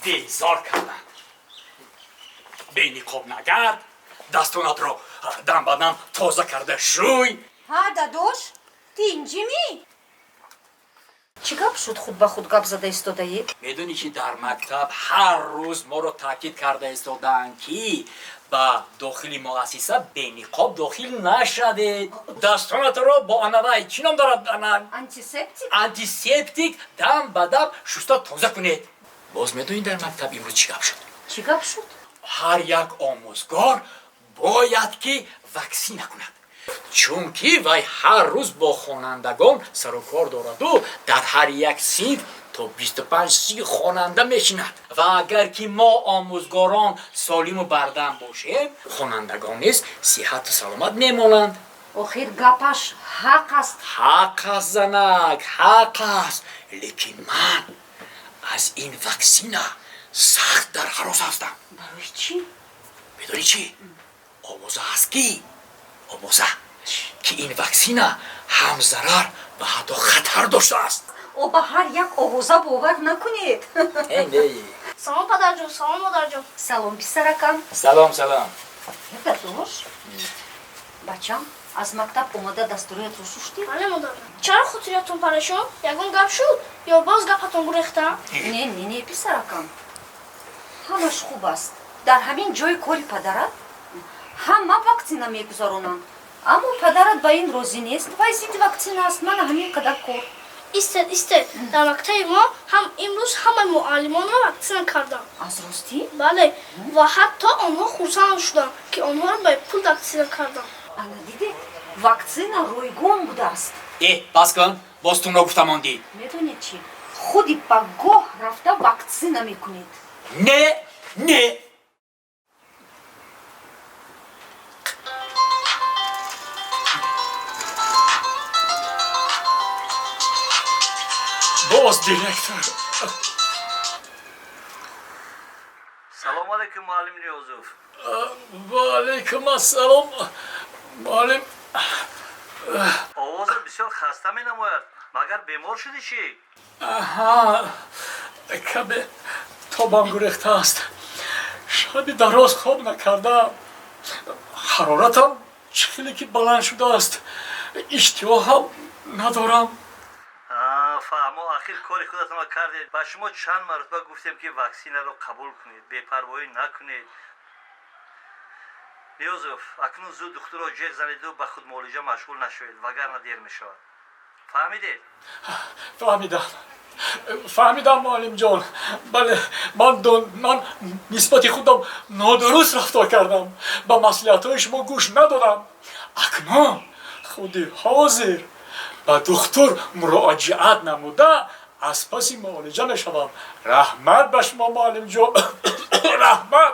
بیزار کردند. به نقاب نگرد، دستانت را دم به دم تازه کرده شوی. ها داداش دینجیمی چی گپ شد خود به خود گپ زده ایستاده‌ای؟ میدونی که در مکتب هر روز ما رو تاکید کرده ایستادن که با داخل مؤسسه به نقاب داخل نشدید. دستانت را با انواع چی نام دارد؟ آنتیسپتیک دم به دم شسته تازه کنید. باز میدونی در مکتب امروز چی گپ شد؟ چی گپ شد؟ هر یک آموزگار باید که واکسینه کند، چون که وی هر روز با خوانندگان سر و کار دارد و در هر یک صنف تا 25-30 خواننده میشیند و اگر که ما آموزگاران سالم و بردم باشیم، خوانندگان نیز صحت و سلامت میمانند. آخر گپش حق است. حق است زنک، حق است، لیکن من از این واکسینه سخت در هراس هستم. برای چی؟ میدونی چی؟ آوازه هست کی؟ آوازه که این واکسینه هم ضرر و حتی خطر داشته است. او به هر یک آوازه باور نکنید. سلام پدر جون، سلام مادر جون. سلام پسرکم. سلام سلام. داداش بچم از مکتب اومده دستوریت رو شوشتی؟ بله مادر جون. چرا خاطرتون پریشان؟ یگون گپ شد یا باز گپتون گریختم؟ نه پسرکم همش خوب است. در همین جای کاری پدرت همه واکسینه میگذارونند، اما پدرت به این راضی نیست. وای ضد واکسینه است، من همین قدر کار. ایستد در مکتب ما هم امروز همه معلمان را واکسینه کردن. از راستی؟ بله و حتی آنها خرسند شدن که آنها را به پول واکسینه کردن. انا دیدی واکسینه رویگون بوده است. بس کن، باز تون را گفتم آندی. میدونید چی؟ خودی به گاه رفته واکسینه میکنید. نه باز دیرکتر. سلام علیکم معلم نیوزوف. و علیکم السلام معلم. آواز بسیار خسته می نماید، مگر بیمار شدی چی؟ کمی تابم گریخته است. شاید دراز خواب نکردم. حرارتم خیلی که بلند شده است. اشتها هم ندارم. فهمو آخر کاری خودتان را کردید. با شما چند مرتبه گفتیم که واکسینه را قبول کنید، بی‌پروایی نکنید. نیوزوف اکنون زود دکتر را جیغ زنید و به خود معالجه مشغول نشوید وگرنه دیر می شود. فهمیدید؟ فهمیدم معلم جان. بله من نسبت خودم نادرست رفتار کردم، به مصلحت‌های شما گوش ندادم. اکنون خودی حاضر به دکتر مراجعت نموده از پس معالجه می شوم. رحمت به شما معلم جان. رحمت.